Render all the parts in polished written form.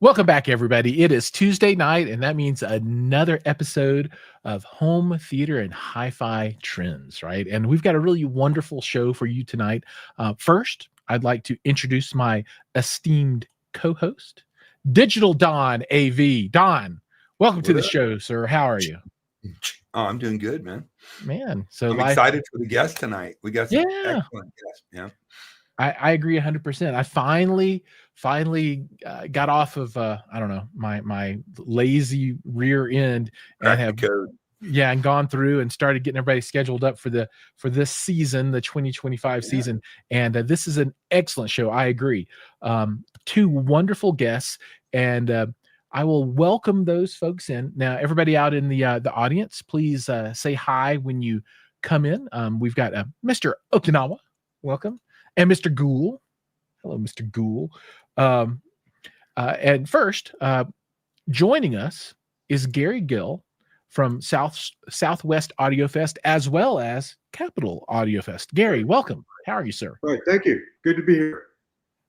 Welcome back, everybody. It is Tuesday night, and that means another episode of Home Theater and Hi-Fi Trends, right? And we've got a really wonderful show for you tonight. First, I'd like to introduce my esteemed co-host, Digital Don AV. Don, welcome to What the up? show, sir. How are you? Oh, I'm doing good, man. Man, so I'm life, excited for the guest tonight. We got some yeah, excellent guests. Yeah. I agree 100%. I finally got off of I don't know, my lazy rear end and Crack the have code. and gone through and started getting everybody scheduled up for this season, the 2025 Yeah. season. And this is an excellent show. I agree. Two wonderful guests, and I will welcome those folks in. Now, everybody out in the audience, please say hi when you come in. We've got Mr. Okinawa, welcome, and Mr. Ghoul. Hello, Mr. Ghoul. And first, joining us is Gary Gill from Southwest Audiofest, as well as Capital Audiofest. Gary, welcome. How are you, sir? All right, thank you. Good to be here.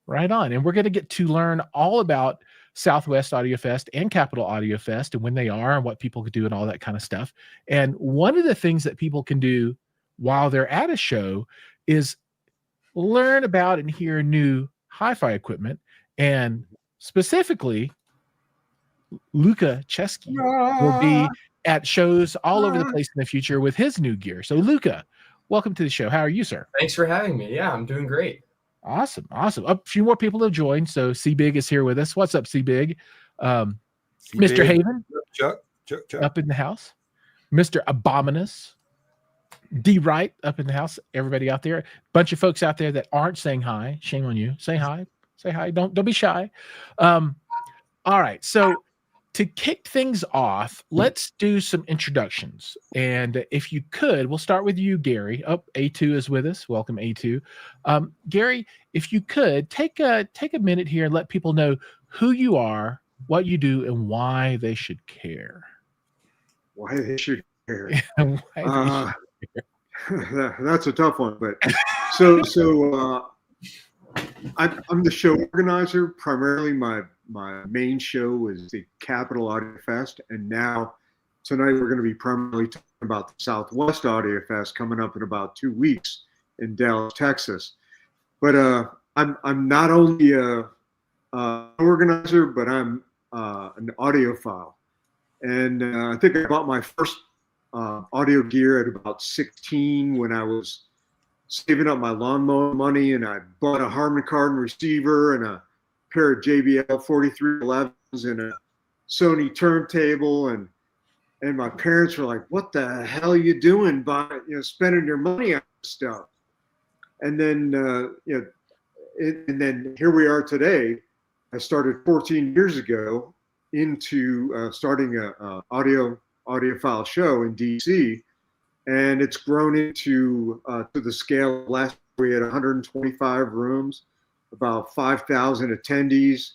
Right on. And we're going to get to learn all about Southwest Audiofest and Capital Audiofest and when they are and what people could do and all that kind of stuff. And one of the things that people can do while they're at a show is learn about and hear new hi-fi equipment. And specifically, Luca Chesky will be at shows all over the place in the future with his new gear. So Luca, welcome to the show. How are you, sir? Thanks for having me. Yeah, I'm doing great. Awesome. A few more people have joined. So C Big is here with us. What's up, C Big? Mr. Haven Chuck. up in the house. Mr. Abominus. D Wright up in the house. Everybody out there. Bunch of folks out there that aren't saying hi. Shame on you. Say hi. Say hi. Don't be shy. All right. So to kick things off, let's do some introductions. And if you could, we'll start with you, Gary. Oh, A2 is with us. Welcome, A2. Gary, if you could, take a minute here and let people know who you are, what you do, and why they should care. Why they should care? Care. That's a tough one, but so I'm the show organizer. Primarily, my main show is the Capital Audiofest, and now tonight we're going to be primarily talking about the Southwest Audiofest coming up in about 2 weeks in Dallas, Texas. But I'm not only an organizer, but I'm an audiophile, and I think I bought my first audio gear at about 16 when I was saving up my lawnmower money, and I bought a Harman Kardon receiver and a pair of JBL 4311s and a Sony turntable, and my parents were like, "What the hell are you doing spending your money on this stuff?" And then and then here we are today. I started 14 years ago into starting a audiophile show in DC, and it's grown into to the scale. Last year we had 125 rooms, about 5,000 attendees.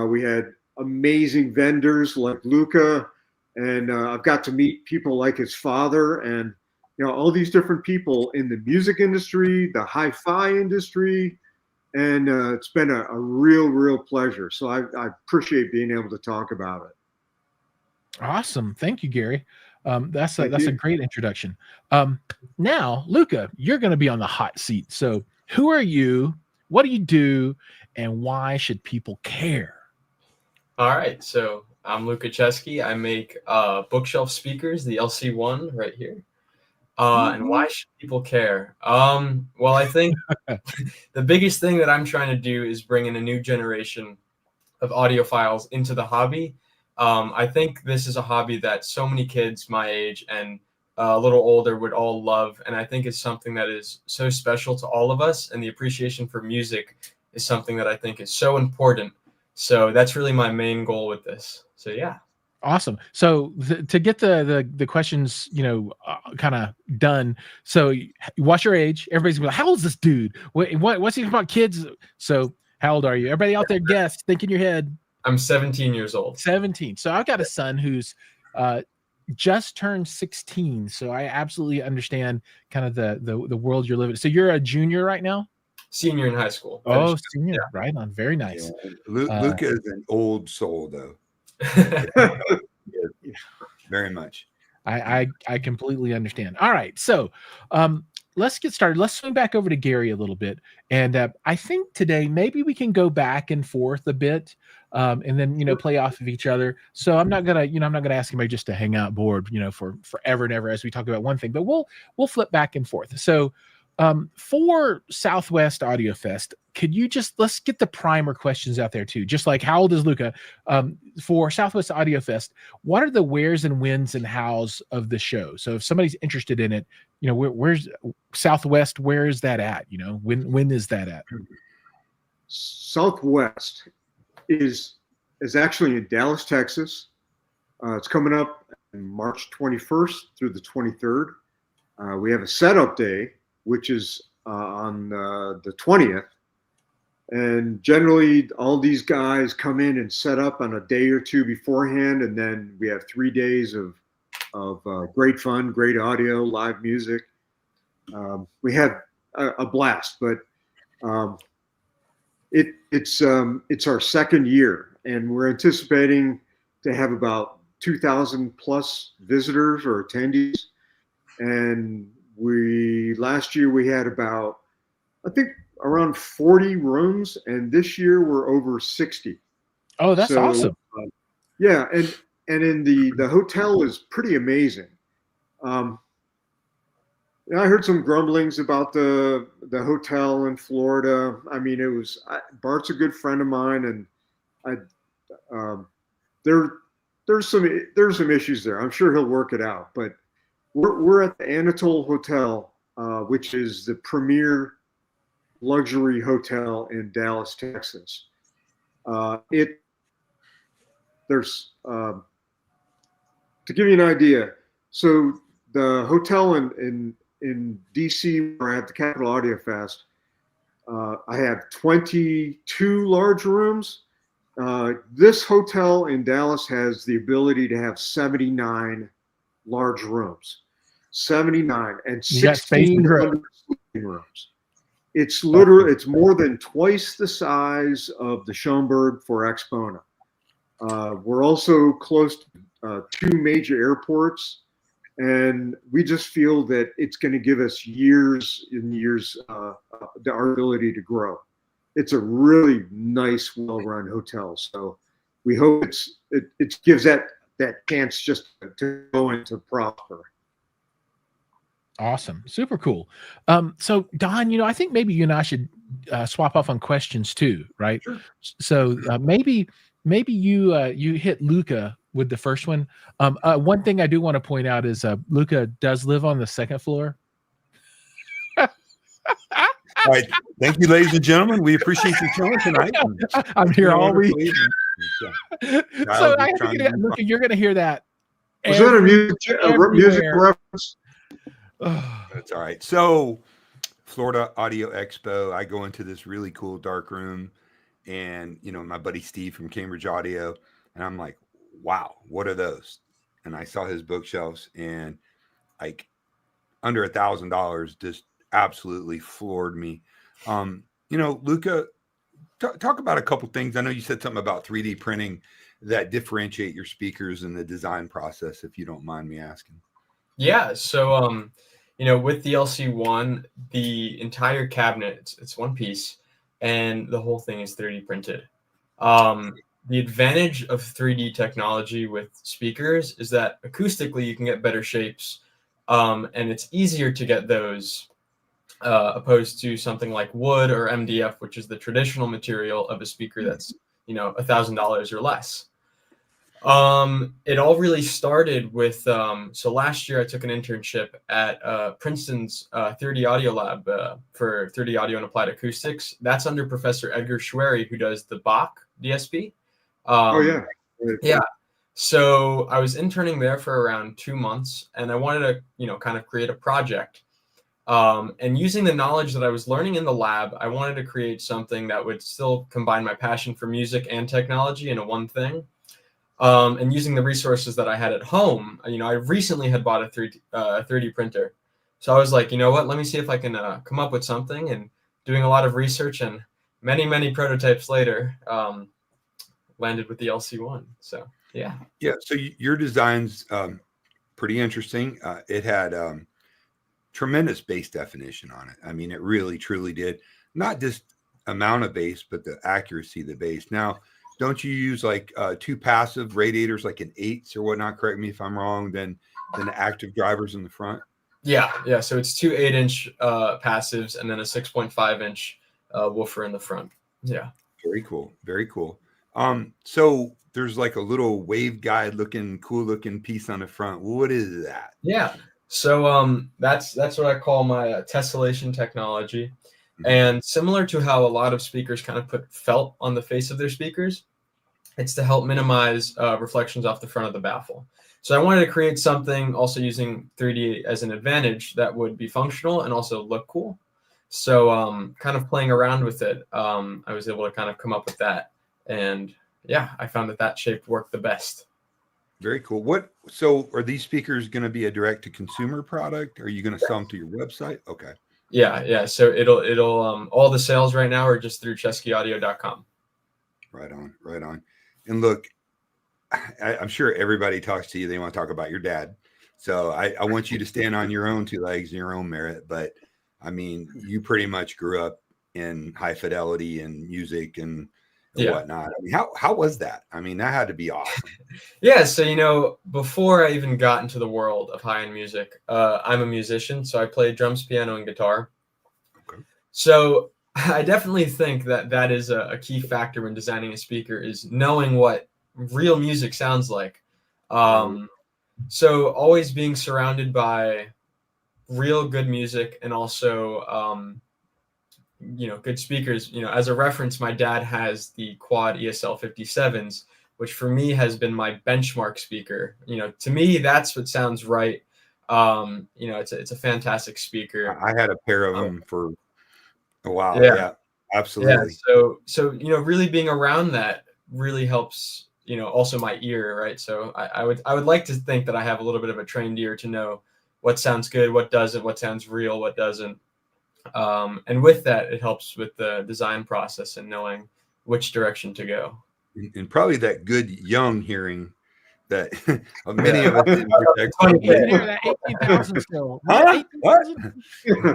We had amazing vendors like Luca, and I've got to meet people like his father, and all these different people in the music industry, the hi-fi industry, and it's been a real pleasure. So I appreciate being able to talk about it. Awesome. Thank you, Gary. That's a great introduction. Now, Luca, you're going to be on the hot seat. So who are you? What do you do? And why should people care? All right. So I'm Luca Chesky. I make bookshelf speakers, the LC1 right here. And why should people care? Well, I think the biggest thing that I'm trying to do is bring in a new generation of audiophiles into the hobby. I think this is a hobby that so many kids my age and a little older would all love. And I think it's something that is so special to all of us. And the appreciation for music is something that I think is so important. So that's really my main goal with this. So, yeah. Awesome. So to get the questions, kind of done. So what's your age? Everybody's gonna be like, how old is this dude? What's he about kids? So how old are you? Everybody out there, guess, think in your head. I'm 17 years old. 17. So I've got a son who's just turned 16. So I absolutely understand kind of the world you're living. So you're a junior right now? senior in high school. Oh, senior, right on. Very nice. Yeah. Luca is an old soul, though. Very much. I completely understand. All right, so let's get started. Let's swing back over to Gary a little bit, and I think today maybe we can go back and forth a bit, and then play off of each other. So I'm not gonna ask anybody just to hang out bored for forever and ever as we talk about one thing, but we'll flip back and forth. So for Southwest Audio Fest, let's get the primer questions out there too. Just like, how old is Luca? For Southwest Audio Fest, what are the wheres and whens and hows of the show? So if somebody's interested in it, where's Southwest? Where is that at? When is that at? Southwest is actually in Dallas, Texas. It's coming up on March 21st through the 23rd. We have a setup day, which is on the 20th. And generally, all these guys come in and set up on a day or two beforehand, and then we have 3 days of great fun, great audio, live music. We have a blast, but it's our second year, and we're anticipating to have about 2,000 plus visitors or attendees. And last year we had about, I think, around 40 rooms, and this year we're over 60. Oh, that's awesome. Yeah, and in the hotel is pretty amazing. I heard some grumblings about the hotel in Florida. I mean, Bart's a good friend of mine, and there's some issues there. I'm sure he'll work it out, but we're at the Anatole Hotel, which is the premier luxury hotel in Dallas, Texas. To give you an idea, so the hotel in DC, where I have the Capital Audio Fest, I have 22 large rooms. This hotel in Dallas has the ability to have 79 large rooms. 79 and 1,600 sleeping rooms. It's more than twice the size of the Schoenberg for Exponent. We're also close to 2 major airports, and we just feel that it's going to give us years and years our ability to grow. It's a really nice, well-run hotel, so we hope it gives that chance just to go and to prosper. Awesome. Super cool. So Don, I think maybe you and I should swap off on questions too, right? Sure. So maybe you hit Luca with the first one. One thing I do want to point out is Luca does live on the 2nd floor. All right. Thank you, ladies and gentlemen. We appreciate you showing tonight. I'm here all week. So I have to get Luca, you're going to hear that. Was that a music reference? That's all right. So, Florida Audio Expo, I go into this really cool dark room, and my buddy Steve from Cambridge Audio, and I'm like, wow, what are those? And I saw his bookshelves, and like under $1,000 just absolutely floored me. Luca, talk about a couple things. I know you said something about 3D printing that differentiate your speakers in the design process, if you don't mind me asking. Yeah. So, with the LC1, the entire cabinet, it's one piece, and the whole thing is 3D printed. The advantage of 3D technology with speakers is that acoustically you can get better shapes, and it's easier to get those opposed to something like wood or MDF, which is the traditional material of a speaker that's $1,000 or less. It all really started with, so last year I took an internship at Princeton's 3D Audio Lab for 3D Audio and Applied Acoustics. That's under Professor Edgar Schwery, who does the Bach DSP. Yeah. So I was interning there for around 2 months, and I wanted to, kind of create a project. And using the knowledge that I was learning in the lab, I wanted to create something that would still combine my passion for music and technology into one thing. And using the resources that I had at home, I recently had bought a 3D printer. So I was like, you know what, let me see if I can come up with something. And doing a lot of research, and many prototypes later, landed with the LC1. So yeah. Yeah. So your design's pretty interesting. It had tremendous bass definition on it. I mean, it really truly did. Not just amount of bass, but the accuracy of the bass. Now, don't you use like two passive radiators, like an 8s or whatnot? Correct me if I'm wrong. Then the active drivers in the front. Yeah. So it's two 8-inch passives and then a 6.5-inch woofer in the front. Yeah. Very cool. Very cool. So there's like a little waveguide cool looking piece on the front. What is that? Yeah. So that's what I call my tessellation technology. And similar to how a lot of speakers kind of put felt on the face of their speakers, it's to help minimize reflections off the front of the baffle. So I wanted to create something also using 3D as an advantage that would be functional and also look cool. So kind of playing around with it, I was able to kind of come up with that. And yeah, I found that shape worked the best. Very cool. So are these speakers going to be a direct to consumer product? Are you going to sell them to your website? Okay. Yeah. So it'll all the sales right now are just through cheskyaudio.com. Right on. And look, I'm sure everybody talks to you. They want to talk about your dad. So I want you to stand on your own two legs and your own merit. But I mean, you pretty much grew up in high fidelity and music and whatnot. I mean, how was that? I mean, that had to be awesome. Yeah. So, before I even got into the world of high-end music, I'm a musician. So I play drums, piano, and guitar. Okay. So I definitely think that is a key factor when designing a speaker is knowing what real music sounds like. So always being surrounded by real good music and also, good speakers. As a reference, my dad has the Quad ESL 57s, which for me has been my benchmark speaker. To me, that's what sounds right. It's a fantastic speaker. I had a pair of them for a while. Yeah, absolutely. Yeah. So really being around that really helps. Also my ear, right? So I would like to think that I have a little bit of a trained ear to know what sounds good, what doesn't, what sounds real, what doesn't. And with that, it helps with the design process and knowing which direction to go. And probably that good young hearing that many of us didn't protect. You can hear that 18,000 still. Huh? What?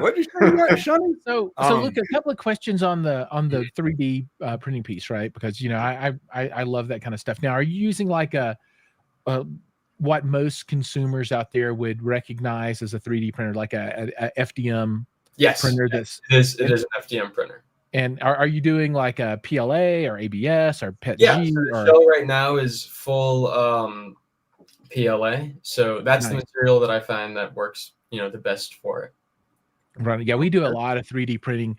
What did you say, Shani? So look, a couple of questions on the 3D printing piece, right? Because I love that kind of stuff. Now, are you using like a what most consumers out there would recognize as a 3D printer, like a FDM printer? Yes, it is an FDM printer. And are you doing like a PLA or ABS or PETG? Yeah, so the show right now is full PLA. So that's the material that I find that works, the best for it. Right. Yeah, we do a lot of 3D printing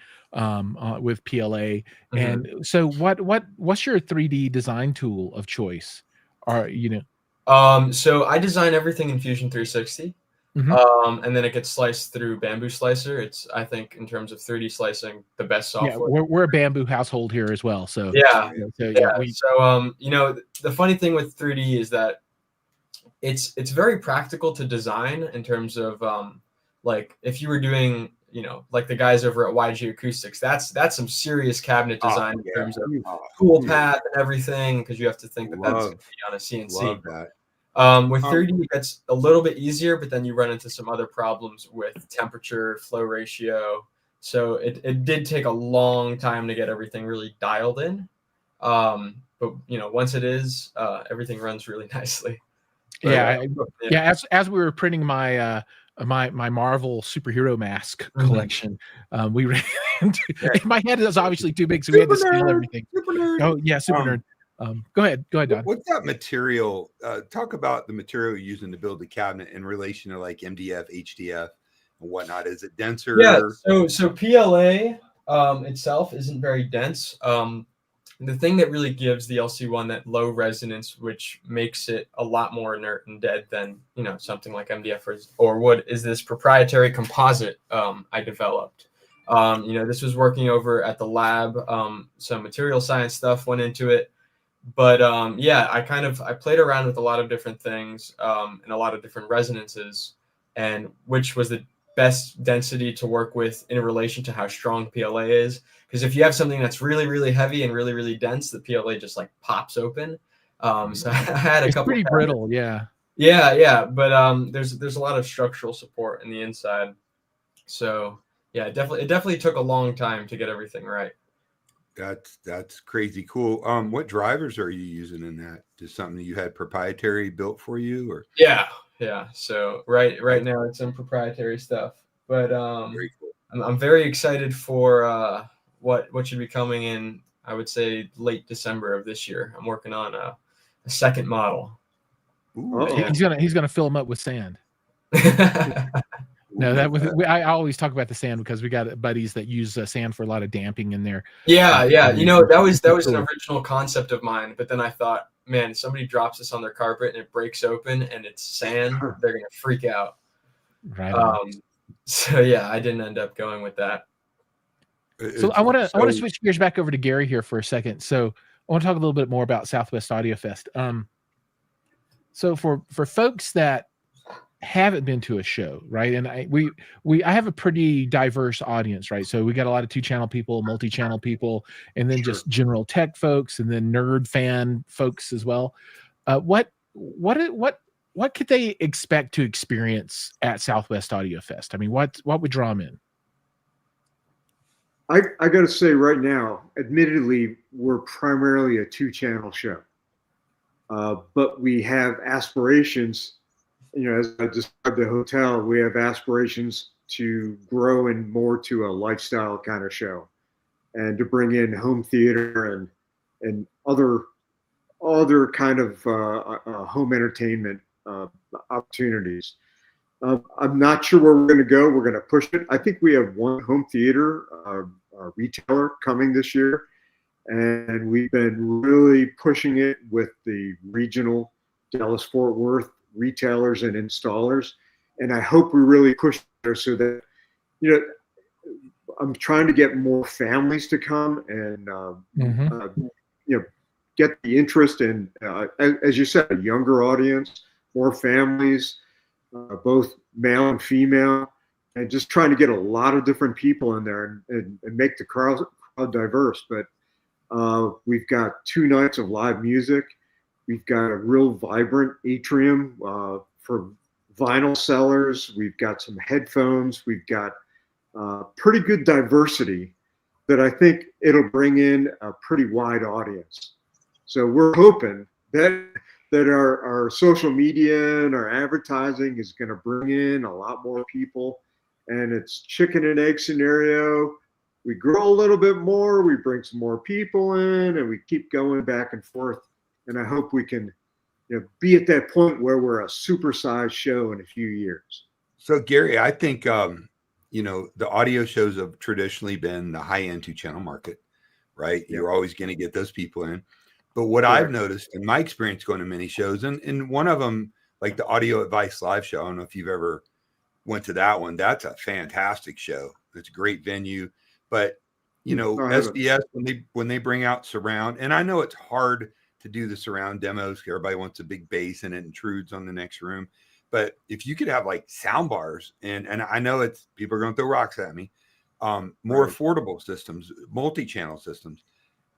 with PLA. And so what's your 3D design tool of choice? So I design everything in Fusion 360. And then it gets sliced through Bamboo Slicer. It's, I think, in terms of 3D slicing, the best software. Yeah, we're a Bamboo household here as well. So the funny thing with 3D is that it's very practical to design in terms of like if you were doing like the guys over at YG Acoustics, that's some serious cabinet design in terms of cool path and everything, because you have to think that's going to be on a CNC. Love that. With 3D, it gets a little bit easier, but then you run into some other problems with temperature, flow ratio. So it did take a long time to get everything really dialed in. But once it is, everything runs really nicely. But, as we were printing my my Marvel superhero mask collection, we ran into my head is obviously too big, so we had to scale everything. Super nerd. Oh yeah, super nerd. Go ahead, Don. What's that material? Talk about the material you're using to build the cabinet in relation to like MDF, HDF, and whatnot. Is it denser? Yeah. So PLA itself isn't very dense. The thing that really gives the LC1 that low resonance, which makes it a lot more inert and dead than something like MDF or wood, is this proprietary composite I developed. This was working over at the lab. Some material science stuff went into it. But I played around with a lot of different things and a lot of different resonances, and which was the best density to work with in relation to how strong PLA is. Because if you have something that's really, really heavy and really, really dense, the PLA just like pops open. So I had a couple. Pretty brittle, yeah. Yeah, but there's a lot of structural support in the inside. So yeah, it definitely took a long time to get everything right. That's crazy cool. What drivers are you using in that? Just something that you had proprietary built for you, or? Yeah. So right now it's some proprietary stuff, but Very cool. I'm very excited for what should be coming in. I would say late December of this year. I'm working on a second model. Ooh, He's gonna fill them up with sand. No, I always talk about the sand because we got buddies that use sand for a lot of damping in there. Yeah. You know, that was an original concept of mine, but then I thought, man, somebody drops this on their carpet and it breaks open and it's sand, they're gonna freak out. Right. So yeah, I didn't end up going with that. So I want to switch gears back over to Gary here for a second. So I want to talk a little bit more about Southwest Audio Fest. So for folks that haven't been to a show, right? And I have a pretty diverse audience, right? So we got a lot of 2-channel people, multi-channel people, and then just general tech folks, and then nerd fan folks as well. What could they expect to experience at Southwest Audio Fest? I mean, what would draw them in? I got to say right now, admittedly, we're primarily a 2-channel show, but we have aspirations. You know, as I described the hotel, we have aspirations to grow in more to a lifestyle kind of show, and to bring in home theater and other kind of home entertainment opportunities. I'm not sure where we're going to go. We're going to push it. I think we have one home theater retailer coming this year, and we've been really pushing it with the regional Dallas-Fort Worth retailers and installers, and I hope we really push there so that, you know, I'm trying to get more families to come and you know, get the interest in, as you said, a younger audience, more families, both male and female, and just trying to get a lot of different people in there and make the crowd diverse. But we've got 2 nights of live music. We've got a real vibrant atrium for vinyl sellers. We've got some headphones. We've got pretty good diversity that I think it'll bring in a pretty wide audience. So we're hoping that our social media and our advertising is going to bring in a lot more people. And it's chicken and egg scenario. We grow a little bit more, we bring some more people in, and we keep going back and forth. And I hope we can, you know, be at that point where we're a supersized show in a few years. So Gary, I think you know, the audio shows have traditionally been the high-end 2-channel market, right? Yeah. You're always going to get those people in. But what I've noticed in my experience going to many shows, and one of them, like the Audio Advice Live show, I don't know if you've ever went to that one. That's a fantastic show. It's a great venue. But, you know, SDS, when they bring out surround, and I know it's hard to do the surround demos. Everybody wants a big bass and it intrudes on the next room. But if you could have like sound bars, and I know it's people are going to throw rocks at me, more affordable systems, multi-channel systems,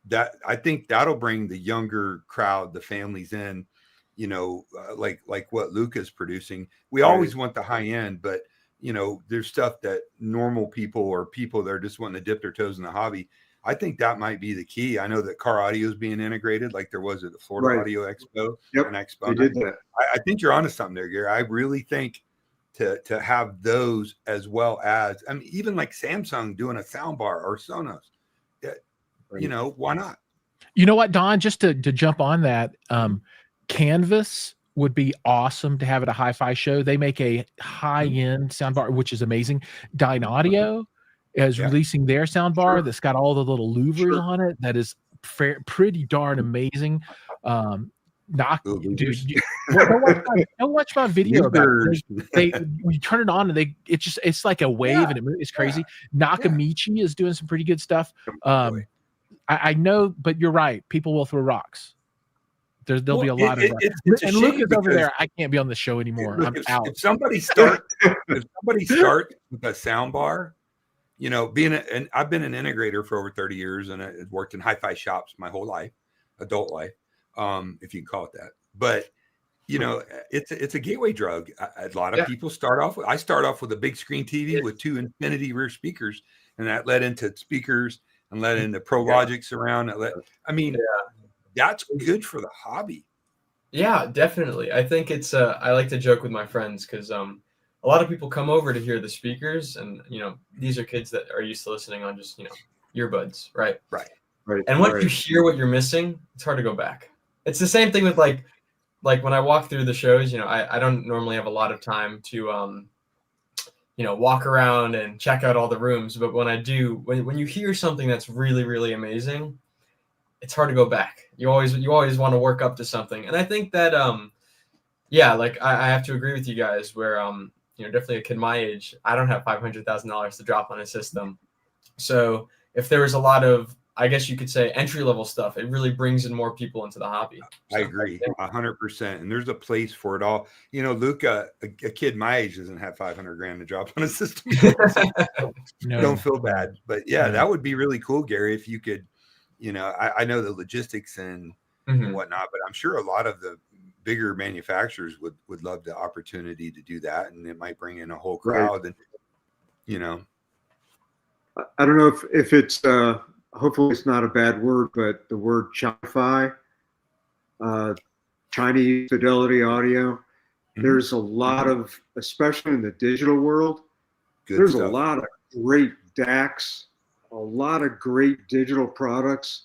that I think that'll bring the younger crowd, the families in, you know, like what Luca's producing. We always want the high end, but you know, there's stuff that normal people or people that are just wanting to dip their toes in the hobby. I think that might be the key. I know that car audio is being integrated like there was at the Florida Audio Expo. Yep, and Expo. They did that. I think you're onto something there, Gary. I really think to have those, as well as, I mean, even like Samsung doing a sound bar or Sonos, you know, why not? You know what, Don, just to jump on that, Canvas would be awesome to have at a hi-fi show. They make a high-end soundbar, which is amazing. Dyn Audio is releasing their soundbar that's got all the little louvers on it. That is pretty darn amazing. Don't watch my video about it. You turn it on and it's like a wave and it's crazy. Nakamichi is doing some pretty good stuff. I know, but you're right. People will throw rocks. There'll be a lot of it's a and shame Luca's over because- there. I can't be on the show anymore. Look, I'm if, out. if somebody starts with a sound bar, and I've been an integrator for over 30 years, and I've worked in hi-fi shops my whole life, adult life, if you can call it that. But it's a gateway drug. A lot of people start off with. I start off with a big screen TV with 2 infinity rear speakers, and that led into speakers and led into Pro Logic surround. That's good for the hobby. Yeah, definitely. I think it's I like to joke with my friends because a lot of people come over to hear the speakers, and these are kids that are used to listening on just earbuds, right? Right. And once you hear what you're missing, it's hard to go back. It's the same thing with like when I walk through the shows, I don't normally have a lot of time to walk around and check out all the rooms, but when I do, when you hear something that's really, really amazing, it's hard to go back. You always want to work up to something. And I think that I have to agree with you guys where definitely a kid my age, I don't have $500,000 to drop on a system. So if there was a lot of, I guess you could say, entry-level stuff, it really brings in more people into the hobby. I agree 100%. And there's a place for it all. Luca, a kid my age doesn't have $500,000 to drop on a system. No. Don't feel bad. But that would be really cool, Gary, if you could, I know the logistics and whatnot, but I'm sure a lot of the bigger manufacturers would love the opportunity to do that. And it might bring in a whole crowd. And, I don't know if it's, hopefully it's not a bad word, but the word Chi-Fi, Chinese Fidelity Audio, there's a lot of, especially in the digital world, there's a lot of great DACs, a lot of great digital products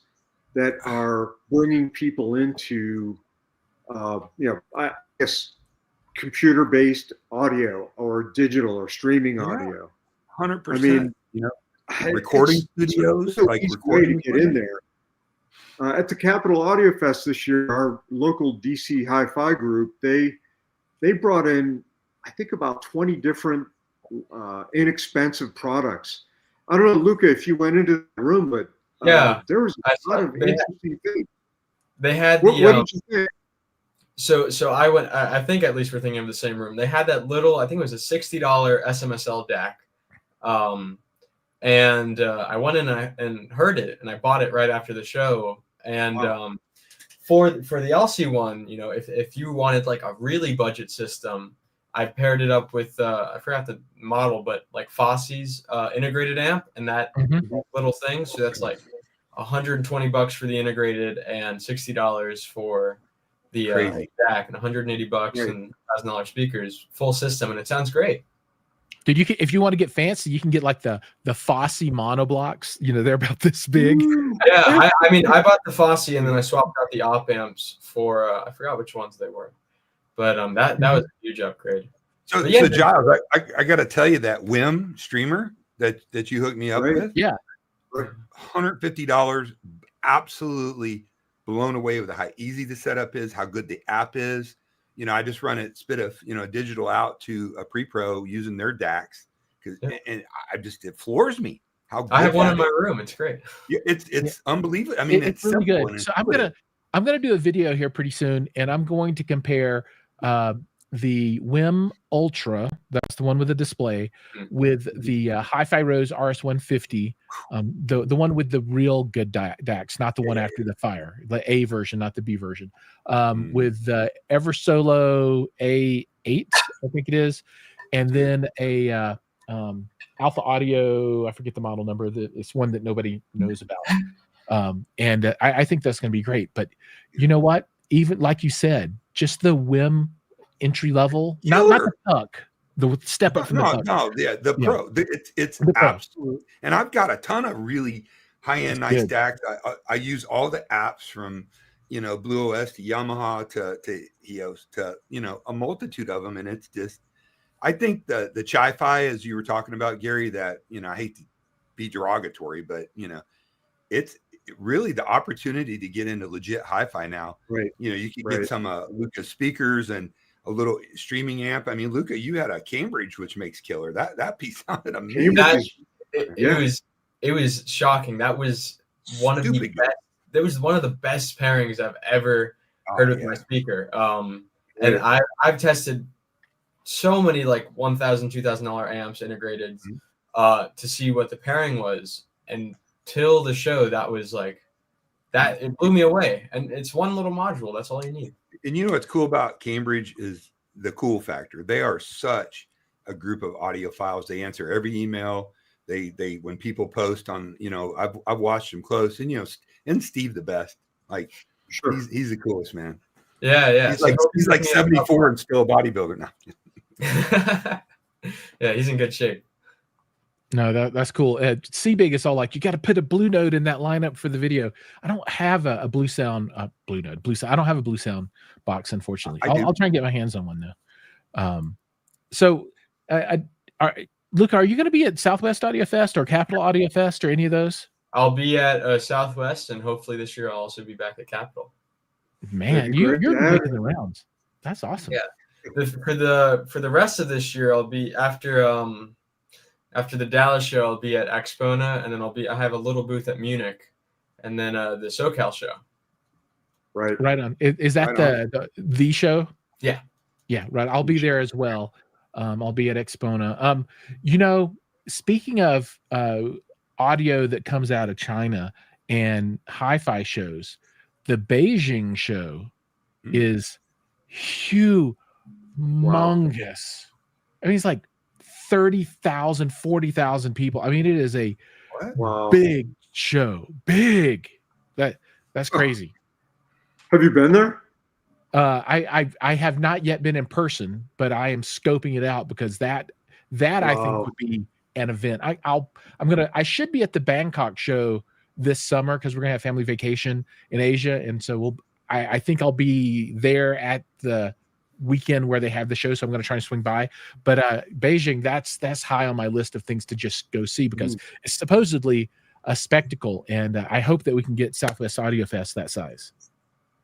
that are bringing people into, I guess, computer-based audio or digital or streaming audio. 100%. I mean, recording studios, like recording to get in there. At the Capitol Audiofest this year, our local DC Hi-Fi group, they brought in, I think, about 20 different inexpensive products. I don't know, Luca, if you went into the room, but there was a lot of interesting things. They had what did you think? So I went. I think at least we're thinking of the same room. They had that little, I think it was a $60 SMSL DAC. And I went in and heard it, and I bought it right after the show. And for the LC one, if you wanted like a really budget system, I paired it up with I forgot the model, but like Fosse's integrated amp and that little thing. So that's like $120 for the integrated and $60 for the DAC, and $180 and $1,000 speakers, full system, and it sounds great. Dude, if you want to get fancy, you can get like the Fosse monoblocks. They're about this big. Yeah, I mean, I bought the Fosse and then I swapped out the op amps for I forgot which ones they were, but that was a huge upgrade. So Giles, I got to tell you that WIM streamer that you hooked me up with, $150, absolutely blown away with how easy the setup is, how good the app is. I just run it, spit a digital out to a pre-pro using their DACs, and it floors me. How good I have one in my room. It's great. Yeah, it's unbelievable. I mean, it's really good. So I'm gonna do a video here pretty soon, and I'm going to compare the WIM Ultra, that's the one with the display, with the Hi-Fi Rose RS150, the one with the real good DACs, not the one after the fire, the A version, not the B version, with the Eversolo A8, I think it is, and then a Alpha Audio, I forget the model number, it's one that nobody knows about. And I think that's going to be great. But you know what? Even like you said, just the WIM entry level, not the puck, the step up from the puck. The pro. It's absolute. And I've got a ton of really high-end nice DACs. I use all the apps from Blue OS to Yamaha to EOS to a multitude of them, and it's just, I think the Chi-Fi, as you were talking about, Gary, that I hate to be derogatory, but it's really the opportunity to get into legit hi-fi now. Right. You can get some Luca speakers and a little streaming amp. I mean, Luca, you had a Cambridge, which makes killer. That piece sounded amazing. It was shocking. That was one of the best. That was one of the best pairings I've ever heard with my speaker. And I've tested so many like $1,000, $2,000 amps integrated to see what the pairing was. And till the show, that was like that. It blew me away. And it's one little module. That's all you need. And you know what's cool about Cambridge is the cool factor. They are such a group of audiophiles. They answer every email. They when people post on, you know, I've watched them close, and you know, and Steve the best. Like, Sure. he's the coolest, man. Yeah. He's like 74 and still a bodybuilder now. Yeah, he's in good shape. No, that's cool. CBig is all like, you got to put a Blue Note in that lineup for the video. I don't have a Blue Sound Blue Note. I don't have a Blue Sound box, unfortunately. I'll try and get my hands on one though. Luca, are you going to be at Southwest Audio Fest or Capital Audio Fest or any of those? I'll be at Southwest, and hopefully this year I'll also be back at Capital. Man, you're making the rounds. That's awesome. Yeah. For the rest of this year, I'll be after the Dallas show, I'll be at Expona, and then I have a little booth at Munich, and then the SoCal show. Right on. Is that the show? Yeah. Right. I'll be there as well. I'll be at Expona. You know, speaking of audio that comes out of China and hi-fi shows, the Beijing show is humongous. I mean, it's like 30,000, 40,000 people. I mean, it is a big show. Big. That's crazy. Have you been there? I have not yet been in person, but I am scoping it out because that I think would be an event. I should be at the Bangkok show this summer because we're gonna have family vacation in Asia, and so I think I'll be there at the weekend where they have the show, so I'm going to try and swing by. But Beijing, that's high on my list of things to just go see because it's supposedly a spectacle, and I hope that we can get Southwest Audio Fest that size.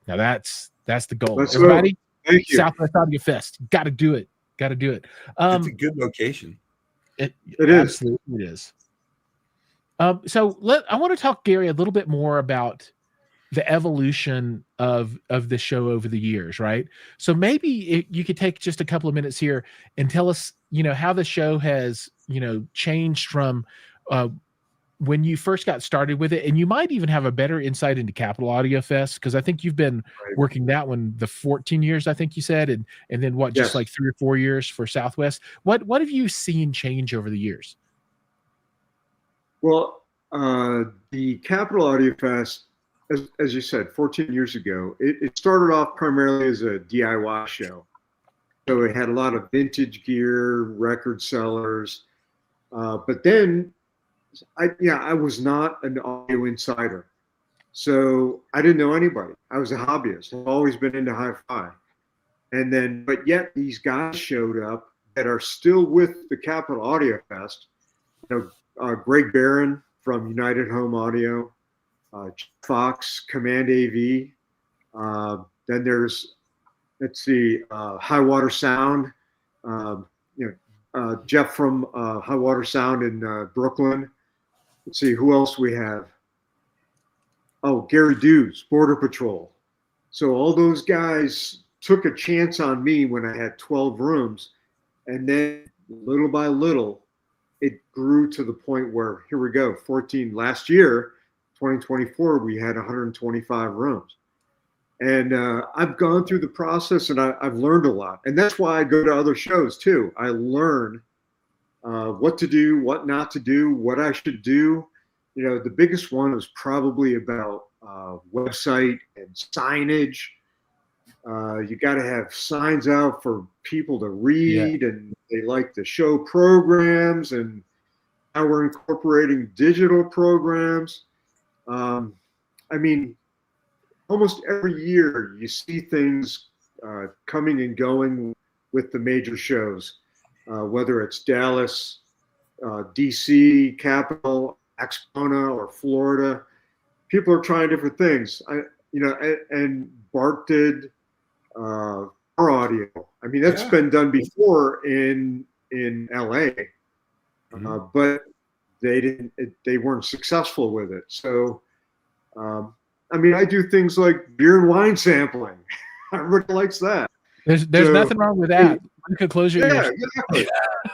Now that's the goal. Everybody, thank you. Southwest Audio Fest, got to do it. It's a good location. It is. Absolutely is. So I want to talk, Gary, a little bit more about the evolution of the show over the years, right? So maybe you could take just a couple of minutes here and tell us, you know, how the show has, you know, changed from when you first got started with it, and you might even have a better insight into Capital Audio Fest because I think you've been working that one the 14 years, I think you said, and then what, just like 3 or 4 years for Southwest. What have you seen change over the years? Well, the Capital Audio Fest, as you said, 14 years ago, it started off primarily as a DIY show. So it had a lot of vintage gear, record sellers, but then I was not an audio insider. So I didn't know anybody. I was a hobbyist. I've always been into hi-fi. But yet these guys showed up that are still with the Capital Audio Fest. You know, Greg Barron from United Home Audio, Fox, Command AV. Then there's, High Water Sound. Jeff from High Water Sound in Brooklyn. Let's see who else we have. Oh, Gary Dews, Border Patrol. So all those guys took a chance on me when I had 12 rooms, and then little by little, it grew to the point where here we go, 14 last year. 2024, we had 125 rooms. And I've gone through the process and I've learned a lot. And that's why I go to other shows too. I learn what to do, what not to do, what I should do. You know, the biggest one was probably about website and signage. You got to have signs out for people to read, and they like to show programs, and now we're incorporating digital programs. I mean, almost every year you see things coming and going with the major shows, whether it's Dallas, DC, Capital, Expona, or Florida. People are trying different things. And Bart did our audio. I mean, that's been done before in LA, but they weren't successful with it. So I mean, I do things like beer and wine sampling. Everybody likes that. There's So, nothing wrong with that. You could close your yeah, ears. exactly.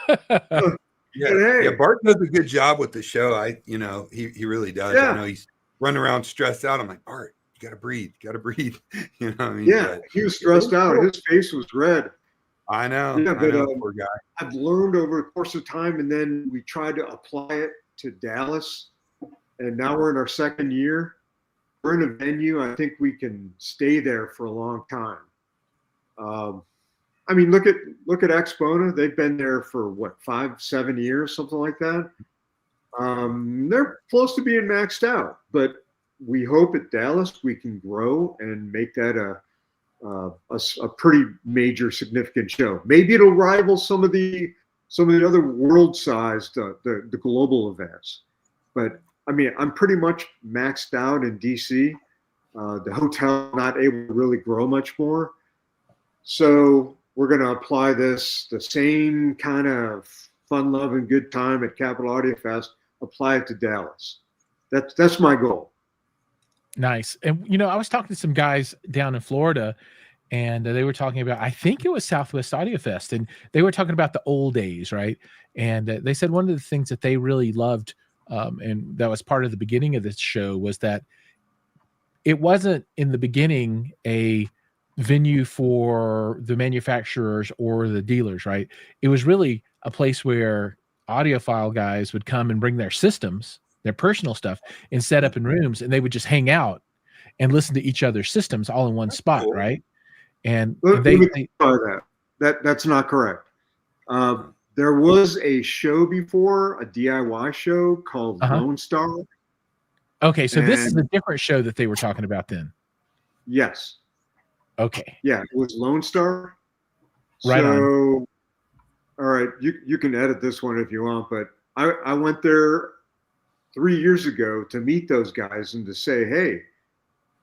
Yeah, But hey, yeah. Bart does a good job with the show. He really does. I yeah, know he's running around stressed out. I'm like, Bart, you gotta breathe. You gotta breathe. You know what I mean? yeah, But he was stressed out. cool. His face was red. I know. Yeah, I but know, poor guy. I've learned over the course of time, and then we tried to apply it to Dallas, and now we're in our second year. We're in a venue. I think we can stay there for a long time. I mean, look at Exponent. They've been there for what, 5-7 years, something like that. They're close to being maxed out, but we hope at Dallas we can grow and make that a pretty major, significant show. Maybe it'll rival some of the other world-sized the global events. But I mean, I'm pretty much maxed out in DC. The hotel not able to really grow much more, so we're going to apply the same kind of fun, love, and good time at Capital Audiofest. Apply it to Dallas. That's my goal. Nice. And I was talking to some guys down in Florida, and they were talking about, I think it was Southwest Audiofest, and they were talking about the old days, right? And they said one of the things that they really loved, and that was part of the beginning of this show, was that it wasn't in the beginning a venue for the manufacturers or the dealers, right? It was really a place where audiophile guys would come and bring their systems, their personal stuff, and set up in rooms, and they would just hang out and listen to each other's systems all in one spot, cool. right? And Let me clarify that's not correct. There was a show before, a DIY show called Lone Star. Okay, so this is a different show that they were talking about then. Yes. Okay. Yeah, it was Lone Star. Right so, on. All right, you can edit this one if you want, but I went there 3 years ago to meet those guys and to say, hey,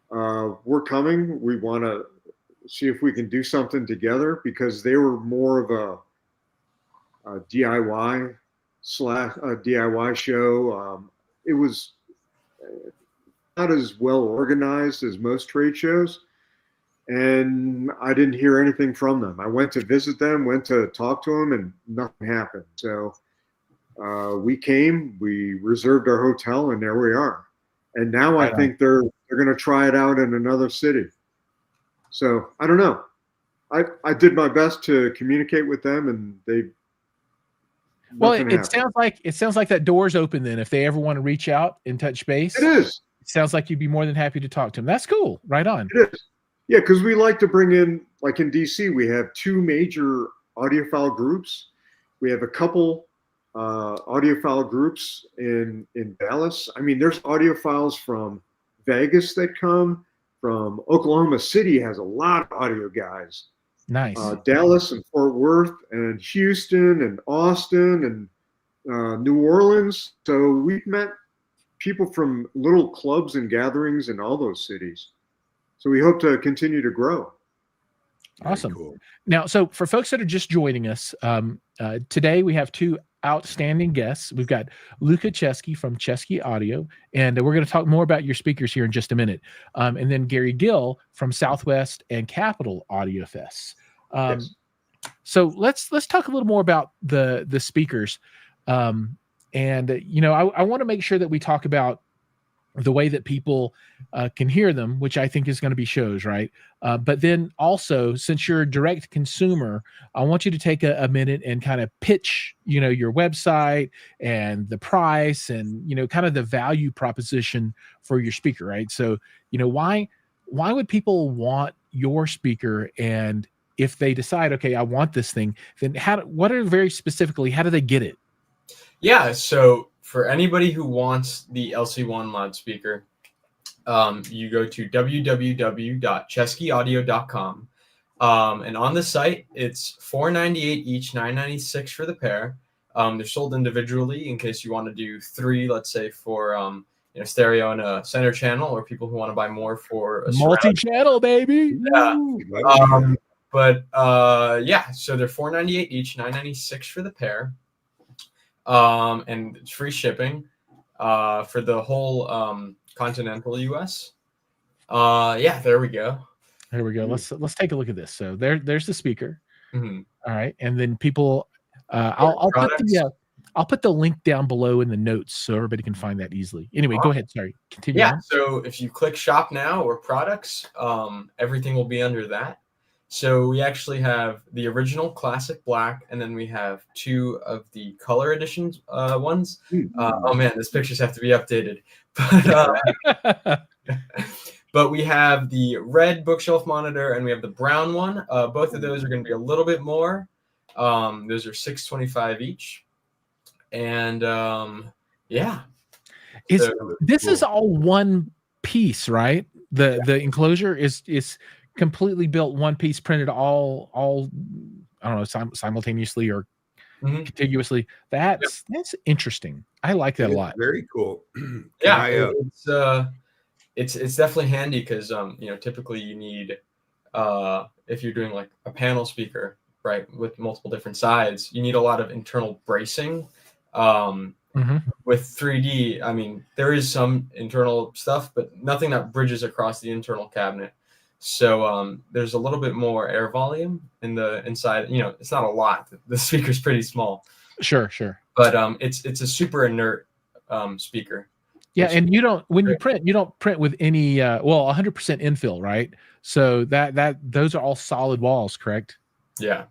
we're coming. We want to see if we can do something together, because they were more of a DIY show. It was not as well organized as most trade shows, and I didn't hear anything from them. I went to visit them, went to talk to them, and nothing happened. So we came, we reserved our hotel, and there we are. And now I think they're going to try it out in another city. So I don't know. I did my best to communicate with them, and they. Well, it sounds like that door's open then. If they ever want to reach out and touch base, it is. It sounds like you'd be more than happy to talk to them. That's cool. Right on. It is. Yeah, because we like to bring in, like in DC, we have 2 major audiophile groups. We have a couple audiophile groups in Dallas. I mean, there's audiophiles from Vegas that come. From Oklahoma City has a lot of audio guys. Nice. Dallas and Fort Worth and Houston and Austin and New Orleans. So we've met people from little clubs and gatherings in all those cities. So we hope to continue to grow. Awesome. Cool. Now, so for folks that are just joining us, today we have 2 outstanding guests. We've got Luca Chesky from Chesky Audio, and we're going to talk more about your speakers here in just a minute. And then Gary Gill from Southwest and Capital Audiofest. Yes. So let's talk a little more about the speakers. And I want to make sure that we talk about the way that people can hear them, which I think is going to be shows, right? But then also, since you're a direct consumer, I want you to take a minute and kind of pitch, your website and the price and, kind of the value proposition for your speaker, right? So, why would people want your speaker? And if they decide, okay, I want this thing, then how do they get it? Yeah, so for anybody who wants the LC1 loudspeaker, you go to www.cheskyaudio.com. And on the site, it's $498 each, $996 for the pair. They're sold individually in case you want to do 3, let's say, for stereo and a center channel, or people who want to buy more for a multi-channel, baby. Yeah. So they're $498 each, $996 for the pair. And it's free shipping for the whole continental US. Yeah, there we go. Here we go. Let's take a look at this. So there's the speaker. Mm-hmm. All right, and then people, I'll put the link down below in the notes so everybody can find that easily. Anyway, go ahead. Sorry, continue. Yeah. On. So if you click Shop Now or Products, everything will be under that. So we actually have the original classic black, and then we have 2 of the color editions ones. Oh man, these pictures have to be updated. But we have the red bookshelf monitor and we have the brown one. Both of those are going to be a little bit more. Those are $625 each. And yeah. This is all one piece, right? The enclosure is completely built one piece, printed all I don't know, simultaneously or contiguously. That's interesting. I like that a lot. Very cool. It's definitely handy because typically you need if you're doing like a panel speaker, right, with multiple different sides, you need a lot of internal bracing. With 3D, I mean, there is some internal stuff, but nothing that bridges across the internal cabinet. So there's a little bit more air volume in the inside. It's not a lot. The speaker's pretty small. Sure. But it's a super inert speaker. Yeah, and you don't print with any 100% infill, right? So that those are all solid walls, correct? Yeah.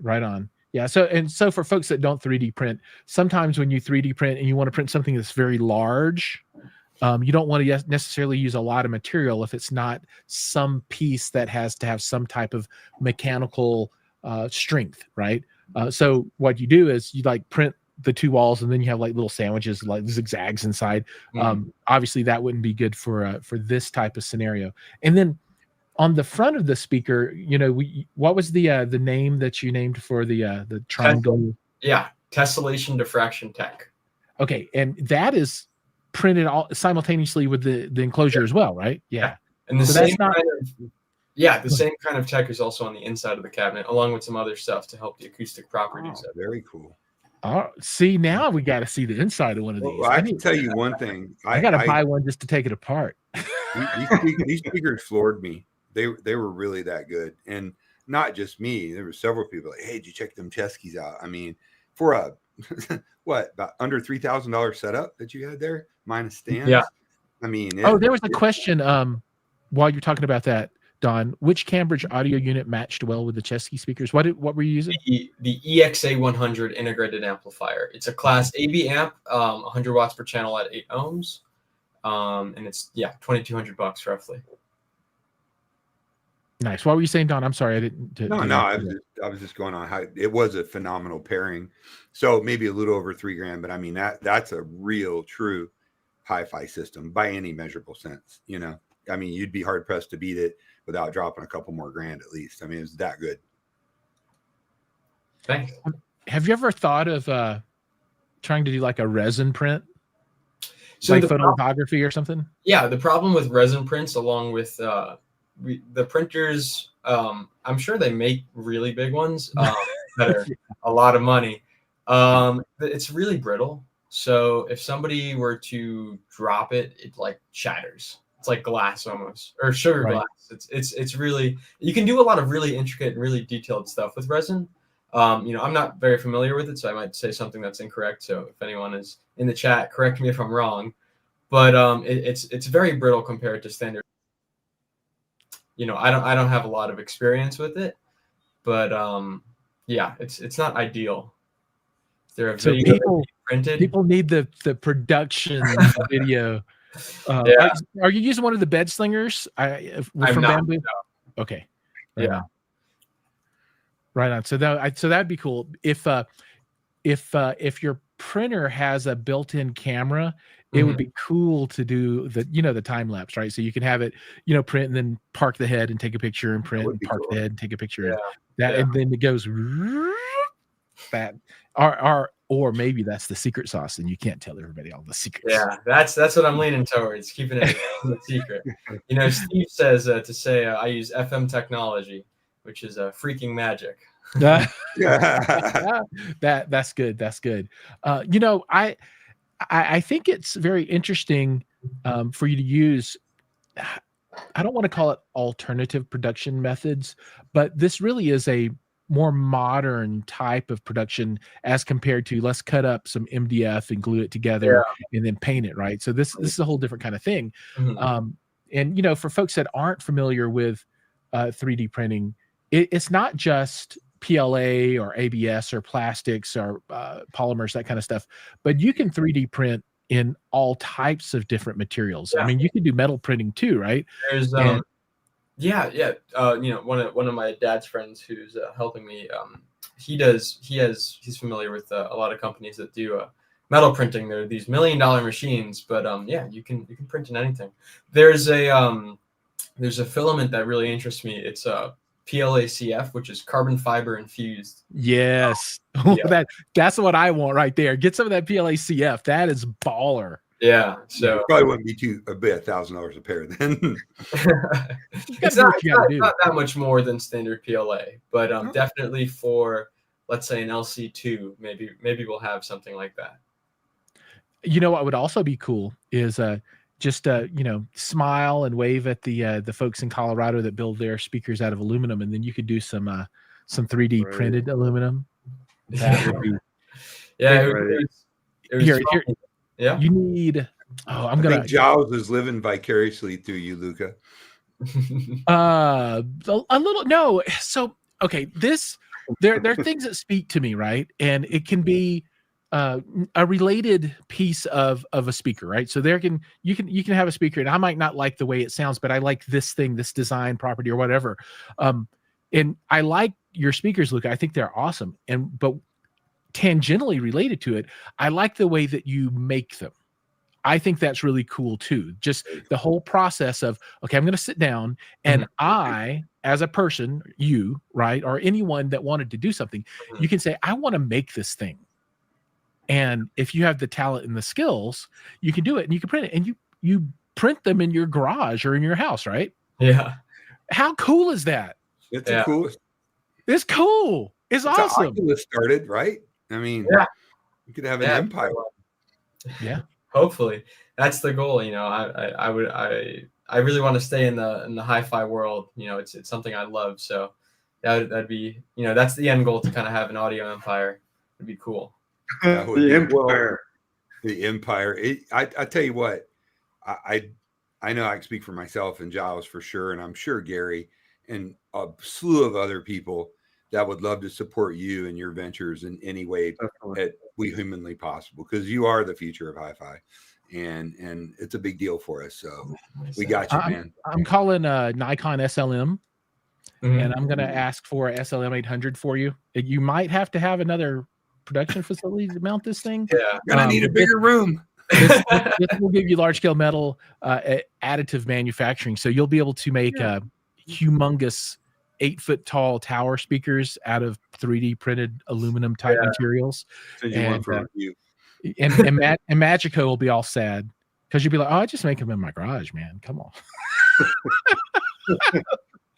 Right on. Yeah. So for folks that don't 3D print, sometimes when you 3D print and you want to print something that's very large, you don't want to necessarily use a lot of material if it's not some piece that has to have some type of mechanical strength, right? So what you do is you like print the 2 walls and then you have like little sandwiches, like zigzags inside. Obviously that wouldn't be good for this type of scenario. And then on the front of the speaker, what was the name that you named for the triangle? Yeah, tessellation diffraction tech. Okay, and that is printed all simultaneously with the enclosure as well, right? Yeah. And the same kind of tech is also on the inside of the cabinet, along with some other stuff to help the acoustic properties. Very cool. See, now we got to see the inside of one of these. Well, I can tell you one thing. I got to buy one just to take it apart. These speakers floored me. They were really that good, and not just me. There were several people like, "Hey, did you check them Cheskys out?" I mean, for a about under $3,000 setup that you had there, minus stands. Yeah. I mean, there was a question while you're talking about that, Don. Which Cambridge audio unit matched well with the Chesky speakers? What were you using? The EXA 100 integrated amplifier. It's a class AB amp, 100 watts per channel at 8 ohms, and it's $2,200 roughly. Nice. What were you saying, Don? I'm sorry, I didn't. I was just going on how it was a phenomenal pairing. So maybe a little over $3,000, but I mean that's a real true hi-fi system by any measurable sense. I mean, you'd be hard pressed to beat it without dropping a couple more grand at least. I mean, it's that good. Thanks. Have you ever thought of trying to do like a resin print? So like photography or something? Yeah, the problem with resin prints, along with the printers, I'm sure they make really big ones that are a lot of money. It's really brittle. So if somebody were to drop it, it like shatters. It's like glass almost, or sugar glass. It's really, you can do a lot of really intricate and really detailed stuff with resin. I'm not very familiar with it, so I might say something that's incorrect. So if anyone is in the chat, correct me if I'm wrong. But it's very brittle compared to standard. I don't have a lot of experience with it, but it's not ideal. There so people need the production video. Are you using one of the bed slingers from Bamboo? No. Okay. Right on. So that'd be cool if your printer has a built-in camera. It would be cool to do the time lapse, right? So you can have it, print and then park the head and take a picture and print and park the head and take a picture. And then it goes that or maybe that's the secret sauce and you can't tell everybody all the secrets. Yeah, that's what I'm leaning towards, keeping it a secret. Steve says to say I use FM technology, which is freaking magic. That's good. That's good. I think it's very interesting for you to use. I don't want to call it alternative production methods, but this really is a more modern type of production as compared to let's cut up some MDF and glue it together and then paint it, right? So this is a whole different kind of thing. Mhm. And you know, for folks that aren't familiar with 3D printing, it's not just PLA or ABS or plastics or polymers, that kind of stuff, but you can 3D print in all types of different materials. I Yeah. mean, you can do metal printing too, right? There's And yeah. You know, one of my dad's friends who's helping me. He's familiar with a lot of companies that do metal printing. They're these $1 million machines, but yeah, you can print in anything. There's a filament that really interests me. It's PLACF, which is carbon fiber infused. yes, Yeah. that's what I want right there. Get some of that PLACF. That is baller. Yeah. So So it probably wouldn't be $1,000 a pair then. it's do not, what you gotta do. not that much more than standard PLA, but definitely for, let's say, an LC2, maybe we'll have something like that. You know what would also be cool is just you know, smile and wave at the folks in Colorado that build their speakers out of aluminum, and then you could do some 3D Right. printed aluminum. That would be Yeah. Right. It was here. fun. Yeah. You need. Oh, I'm I gonna. think Jiles is living vicariously through you, Luca. A little no. So okay, there are things that speak to me, right? And it can be a related piece of a speaker, right? So you can have a speaker, and I might not like the way it sounds, but I like this thing, this design property or whatever. And I like your speakers, Luca. I think they're awesome. But tangentially related to it, I like the way that you make them. I think that's really cool too. Just the whole process of, okay, I'm going to sit down and I, as a person, you, right, or anyone that wanted to do something, you can say, I want to make this thing. And if you have the talent and the skills, you can do it and you can print it, and you print them in your garage or in your house, right? Yeah. How cool is that? It's the coolest. It's cool. It's awesome. Oculus started, right? I mean, you could have an empire. Yeah. Hopefully, that's the goal. You know, I really want to stay in the hi-fi world. You know, it's something I love. So that'd be, you know, that's the end goal, to kind of have an audio empire. It'd be cool. The empire. The empire. I tell you what, I know I can speak for myself and Giles for sure, and I'm sure Gary and a slew of other people that would love to support you and your ventures in any way that we humanly possible, because you are the future of hi-fi, and it's a big deal for us. So we got you, man. I'm calling Nikon SLM, and I'm going to ask for a SLM 800 for you. You might have to have another production facility to mount this thing. Yeah, gonna need a bigger room. This will give you large scale metal additive manufacturing, so you'll be able to make humongous 8-foot tall tower speakers out of 3D printed aluminum type materials. And Magico will be all sad because you'll be like, oh, I just make them in my garage, man. Come on.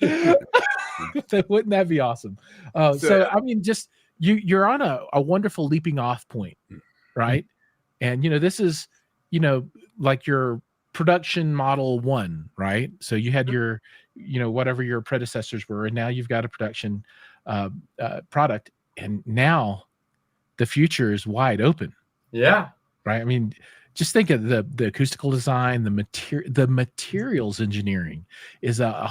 Wouldn't that be awesome? So I mean, just you're on a wonderful leaping off point, right? And you know, this is, you know, like your production model 1, right? So you had your, you know, whatever your predecessors were, and now you've got a production product, and now the future is wide open. Yeah. Right. I mean, just think of the acoustical design, the materials engineering is a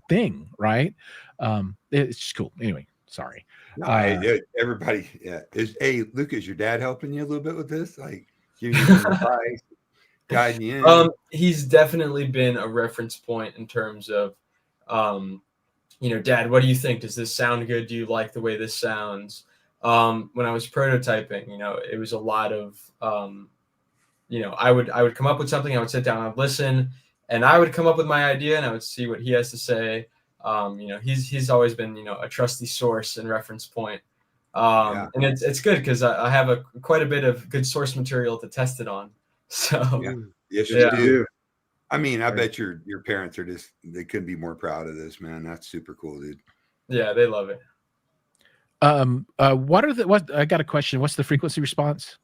thing, right? It's just cool. Anyway, sorry. Everybody, hey, Luke, is your dad helping you a little bit with this? Like, giving you some advice, guiding you in? He's definitely been a reference point in terms of, you know, Dad, what do you think? Does this sound good? Do you like the way this sounds? When I was prototyping, you know, it was a lot of, you know, I would come up with something, I would sit down, I'd listen, and I would come up with my idea, and I would see what he has to say. You know, he's always been, you know, a trusty source and reference point. And it's good because I have quite a bit of good source material to test it on. So yes, you do. I mean, I bet your parents are they couldn't be more proud of this, man. That's super cool, dude. Yeah, they love it. What I got a question. What's the frequency response?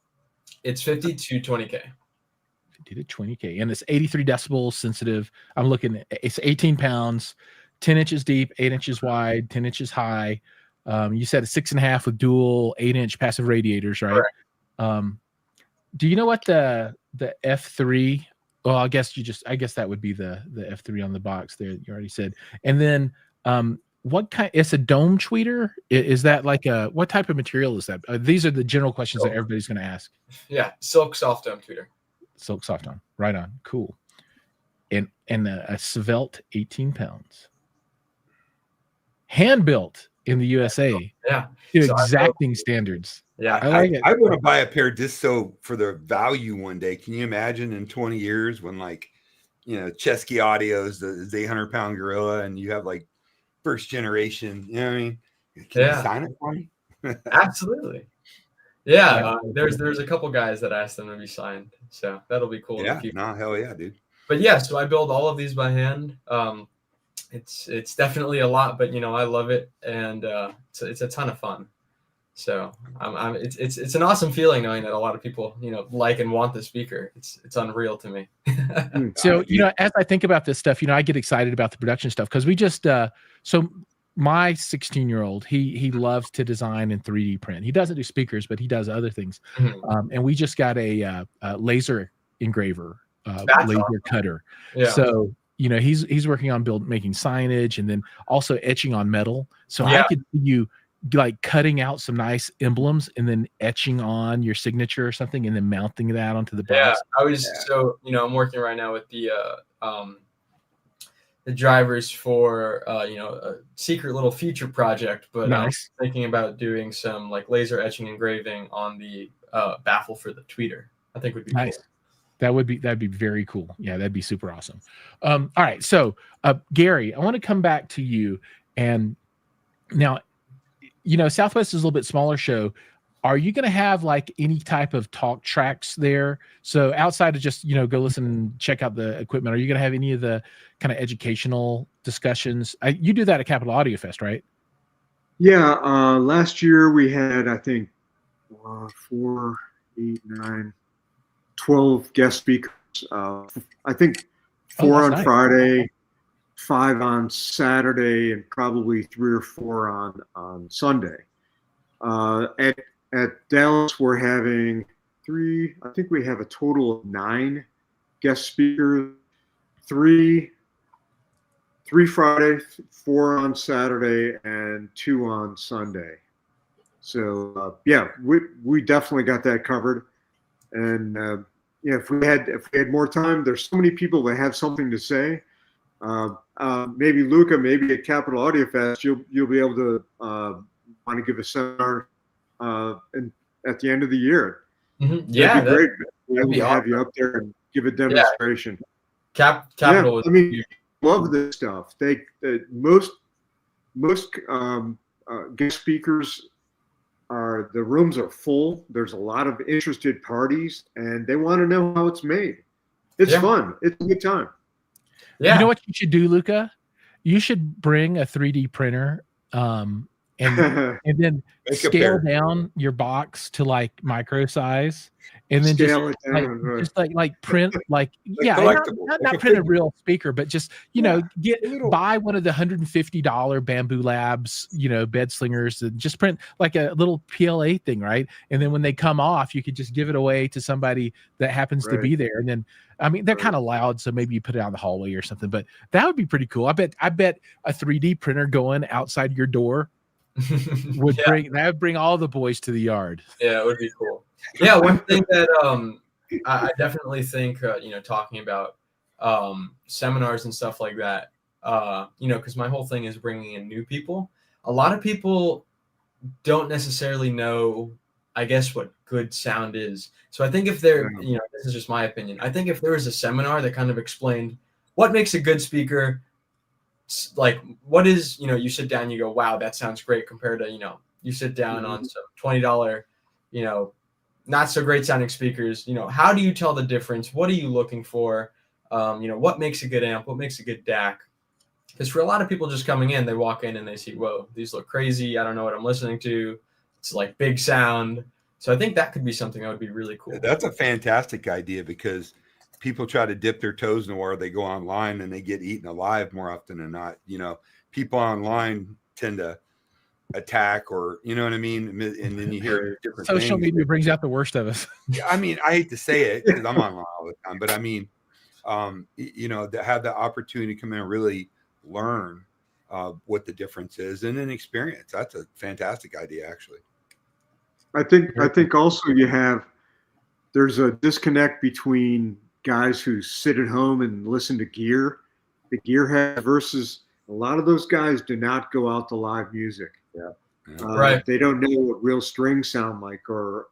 It's 50 to 20K. did it 20K, and it's 83 decibels sensitive. I'm looking at it's 18 pounds, 10 inches deep, 8 inches wide, 10 inches high. You said it's 6.5 with dual 8-inch passive radiators, right? Do you know what the F3? Well, I guess that would be the F3 on the box there. You already said. And then what kind? It's a dome tweeter. Is that like what type of material is that? These are the general questions that everybody's going to ask. Yeah, silk soft dome tweeter. Silk soft dome. Right on. Cool. And a Svelte 18 pounds. Hand built in the USA. Yeah. To exacting standards. Yeah. I like it. I want to buy a pair just so for the value one day. Can you imagine in 20 years when Chesky Audio is the 800-pound gorilla and you have like first generation, you know what I mean? Can you sign it for me? Absolutely. Yeah. There's a couple guys that asked them to be signed. So that'll be cool. Yeah. No, hell yeah, dude. But yeah, so I build all of these by hand. It's definitely a lot, but I love it, and it's a ton of fun. So it's an awesome feeling knowing that a lot of people like and want the speaker. It's unreal to me. So as I think about this stuff, I get excited about the production stuff because we just so my 16-year-old he loves to design and 3D print. He doesn't do speakers, but he does other things. And we just got a laser engraver, laser cutter. Yeah. So he's working on making signage and then also etching on metal. So I could see you like cutting out some nice emblems and then etching on your signature or something and then mounting that onto the box. Yeah, I was so I'm working right now with the drivers for a secret little future project, but nice. I'm thinking about doing some like laser etching engraving on the baffle for the tweeter. I think would be nice. Cool. That'd be very cool. Yeah, that'd be super awesome. All right, so Gary, I want to come back to you. And now, Southwest is a little bit smaller show. Are you going to have like any type of talk tracks there? So outside of just go listen and check out the equipment, are you going to have any of the kind of educational discussions? You do that at Capital Audio Fest, right? Yeah, last year we had I think 4, 8, 9. 12 guest speakers. I think 4 on Friday, 5 on Saturday, and probably 3 or 4 on Sunday. At Dallas, we're having 3. I think we have a total of 9 guest speakers. 3 Friday, 4 on Saturday, and 2 on Sunday. So we definitely got that covered. And if we had more time, there's so many people that have something to say. Maybe Luca, maybe at Capital Audio Fest, you'll be able to want to give a seminar at the end of the year. Mm-hmm. Yeah, that'd be great. We'll have you up there and give a demonstration. Capital. I mean, love this stuff. Most guest speakers. The rooms are full. There's a lot of interested parties, and they want to know how it's made. It's fun. It's a good time. Yeah. You know what you should do, Luca? You should bring a 3D printer, and then scale down your box to like micro size, and then just print not print a real speaker, but just buy one of the $150 Bamboo Labs bed slingers and just print like a little PLA thing, right? And then when they come off, you could just give it away to somebody that happens to be there. And then they're kind of loud, so maybe you put it out in the hallway or something. But that would be pretty cool. I bet a 3D printer going outside your door would bring all the boys to the yard. Yeah, it would be cool. Yeah, one thing that I definitely think talking about seminars and stuff like that, because my whole thing is bringing in new people. A lot of people don't necessarily know, I guess, what good sound is. So I think if there, this is just my opinion. I think if there was a seminar that kind of explained what makes a good speaker, like what is, you sit down, you go, wow, that sounds great, compared to, you sit down on some $20, not so great sounding speakers. How do you tell the difference? What are you looking for? What makes a good amp? What makes a good DAC? Because for a lot of people just coming in, they walk in and they see, whoa, these look crazy. I don't know what I'm listening to. It's like big sound. So I think that could be something that would be really cool. That's a fantastic idea, because people try to dip their toes in the water. They go online and they get eaten alive more often than not. You know, people online tend to attack, or you know what I mean, and then you hear different Social things. media brings out the worst of us. I mean, I hate to say it because I'm online all the time, but I mean, you know, to have the opportunity to come in and really learn what the difference is and then experience. That's a fantastic idea, actually. I think also there's a disconnect between guys who sit at home and listen to the gearhead, versus a lot of those guys do not go out to live music. Yeah. Right. They don't know what real strings sound like, or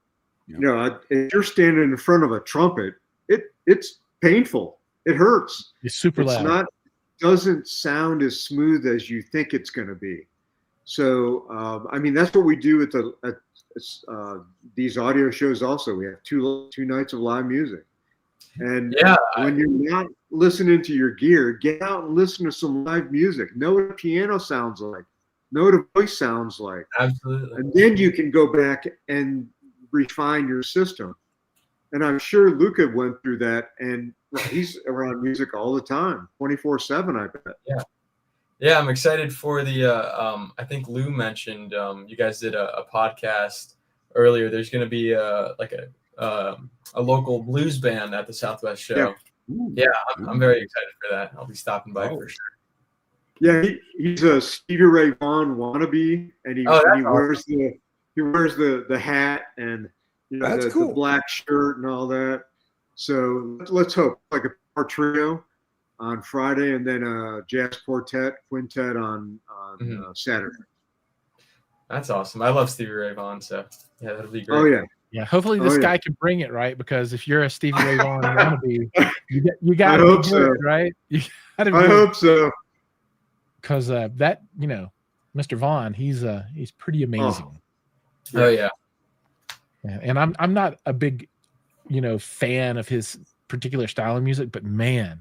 Yeah. you know, if you're standing in front of a trumpet, it's painful. It hurts. It's super It's loud. not doesn't sound as smooth as you think it's going to be. So I mean, that's what we do at these audio shows. Also, we have two nights of live music, and Yeah. when you're not listening to your gear, get out and listen to some live music. Know what a piano sounds like. Know what a voice sounds like. Absolutely. And then you can go back and refine your system. And I'm sure Luca went through that, and he's around music all the time, 24/7, I bet. Yeah, I'm excited for the I think Lou mentioned you guys did a podcast earlier. There's going to be a local blues band at the Southwest show. Yeah, I'm very excited for that. I'll be stopping by for sure. Yeah, he's a Stevie Ray Vaughan wannabe, and he wears the hat and the black shirt and all that. So let's hope like a power trio on Friday, and then a jazz quintet on Saturday. That's awesome. I love Stevie Ray Vaughan, so yeah, that'll be great. Oh yeah. Yeah, hopefully this guy can bring it, right? Because if you're a Stevie Ray Vaughan wannabe, you got to be good, right? You gotta be I hope so. Because that, you know, Mr. Vaughan, he's pretty amazing. Oh yeah. And I'm not a big, you know, fan of his particular style of music, but man,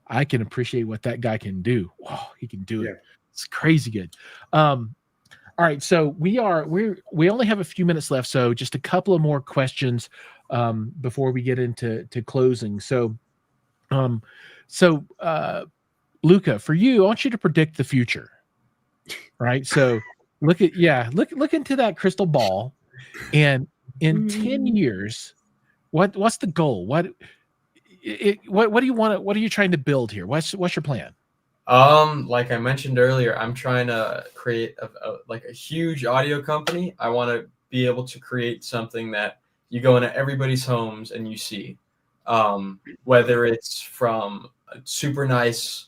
I can appreciate what that guy can do. Wow, he can do it. It's crazy good. All right, so we only have a few minutes left, so just a couple of more questions before we get into closing. So, Luca, for you, I want you to predict the future, right? So, look into that crystal ball, and in 10 years, what's the goal? What do you want? What are you trying to build here? What's your plan? Like I mentioned earlier, I'm trying to create a huge audio company. I want to be able to create something that you go into everybody's homes and you see, whether it's from a super nice,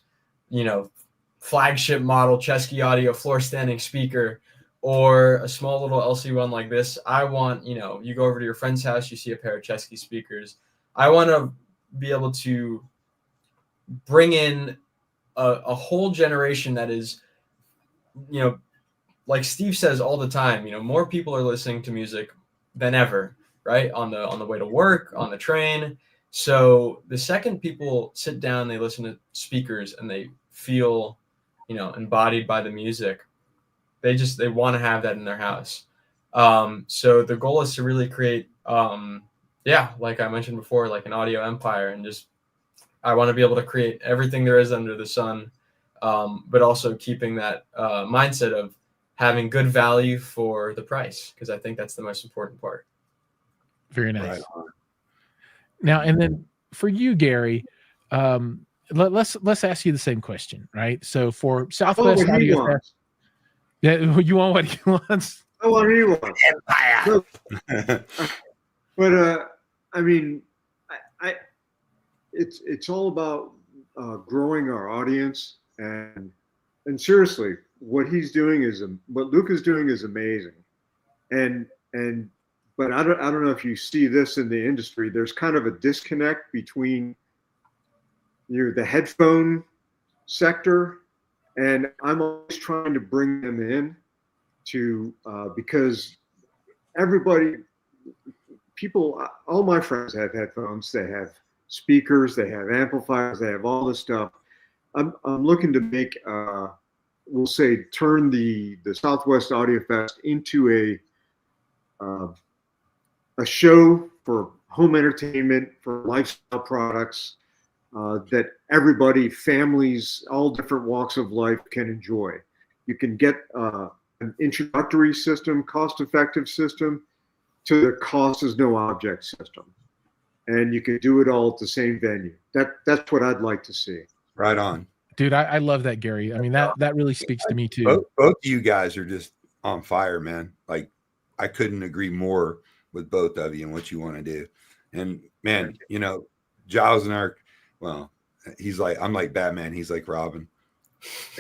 you know, flagship model Chesky audio floor standing speaker, or a small little LC1 like this. I want, you know, you go over to your friend's house, you see a pair of Chesky speakers. I want to be able to bring in a whole generation that is, you know, like Steve says all the time, you know, more people are listening to music than ever, right? On the way to work, on the train. So the second people sit down, they listen to speakers and they feel, you know, embodied by the music, they want to have that in their house. So the goal is to really create, like I mentioned before, like an audio empire, and just, I want to be able to create everything there is under the sun, but also keeping that mindset of having good value for the price, because I think that's the most important part. Very nice. Right. Now, and then for you, Gary, let's ask you the same question, right? So for Southwest Audio Fest, you want what he wants? I want what he wants. Empire. But I mean, it's all about growing our audience, and seriously, what Luke is doing is amazing, but I don't know if you see this in the industry. There's kind of a disconnect between the headphone sector, and I'm always trying to bring them in to because all my friends have headphones, they have speakers, they have amplifiers, they have all this stuff. I'm looking to make we'll say turn the Southwest Audio Fest into a show for home entertainment, for lifestyle products, that everybody, families, all different walks of life can enjoy. You can get an introductory system, cost-effective system, to the cost is no object system. And you can do it all at the same venue. That's what I'd like to see. Right on. Dude, I love that, Gary. I mean, that really speaks to me too. Both of you guys are just on fire, man. Like, I couldn't agree more with both of you and what you want to do. And man, you know, Jiles and well, I'm like Batman. He's like Robin.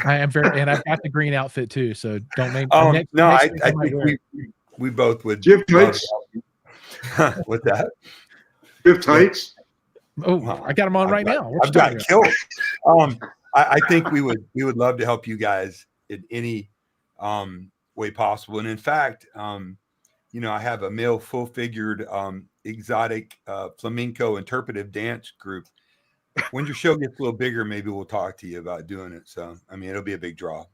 I am and I've got the green outfit too. So don't make. I think we both would. Do you have tights? What's that? Do you have tights? Oh, I got them on right now. I've got killed. I think we would love to help you guys in any way possible. And in fact, you know, I have a male full-figured exotic flamenco interpretive dance group. When your show gets a little bigger, maybe we'll talk to you about doing it. So, I mean, it'll be a big draw.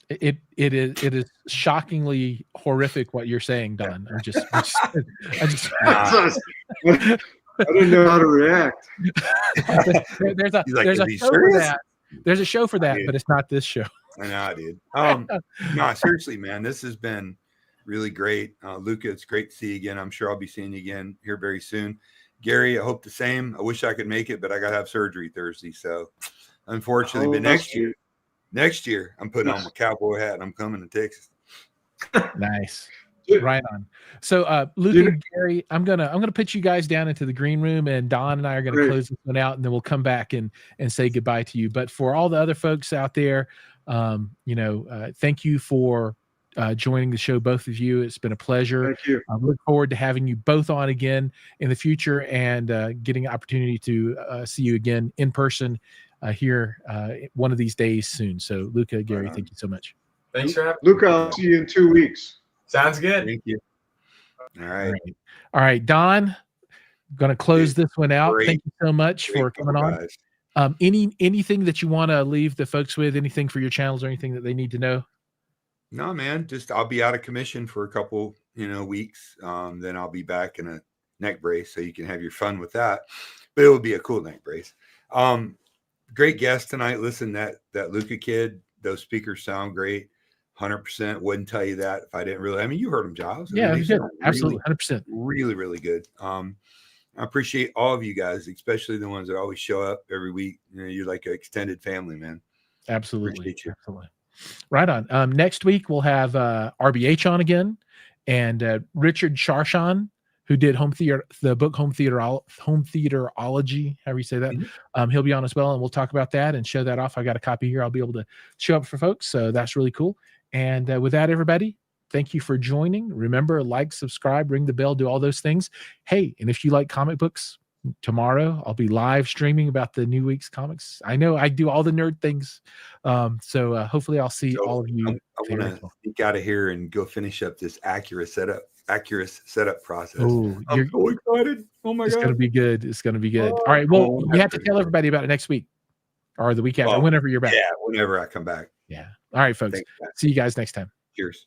It is shockingly horrific what you're saying, Don. I didn't know how to react. There's a show for that. There's a show for that, but it's not this show. I know, dude. No, seriously, man, this has been really great. Luca, it's great to see you again. I'm sure I'll be seeing you again here very soon. Gary, I hope the same. I wish I could make it, but I got to have surgery Thursday. So unfortunately, but next year, I'm putting on my cowboy hat and I'm coming to Texas. Nice. Right on. So Luke and Gary, I'm gonna put you guys down into the green room, and Don and I are gonna close this one out, and then we'll come back and say goodbye to you. But for all the other folks out there, you know, thank you for joining the show, both of you. It's been a pleasure. Thank you. I look forward to having you both on again in the future and getting an opportunity to see you again in person here one of these days soon. So Luca, Gary, thank you so much. Thanks for having me. Luca, I'll see you in 2 weeks. Sounds good. Thank you. All right. All right, Don, going to close this one out. Great. Thank you so much for coming on. Anything that you want to leave the folks with, anything for your channels or anything that they need to know? No, man, just I'll be out of commission for a couple, weeks. Then I'll be back in a neck brace so you can have your fun with that. But it will be a cool neck brace. Great guest tonight. Listen, that Luca kid, those speakers sound great. 100%. Wouldn't tell you that if I didn't really. I mean, you heard him, Giles. Yeah, absolutely, 100%. Really, really good. I appreciate all of you guys, especially the ones that always show up every week. You're like an extended family, man. Absolutely. Absolutely. Right on. Next week we'll have RBH on again, and Richard Sharshan, who did the book Home Theaterology, however you say that. Mm-hmm. He'll be on as well, and we'll talk about that and show that off. I got a copy here. I'll be able to show up for folks, so that's really cool. And with that, everybody, thank you for joining. Remember, like, subscribe, ring the bell, do all those things. Hey, and if you like comic books, tomorrow I'll be live streaming about the new week's comics. I know I do all the nerd things, so hopefully I'll see all of you. I want to sneak out of here and go finish up this accurate setup process. Oh, I'm so excited! Oh my god, it's gonna be good. It's gonna be good. All right, well, you have to tell everybody about it next week or the week after, whenever you're back. Yeah, whenever I come back. Yeah. All right, folks. Thanks, see you guys next time. Cheers.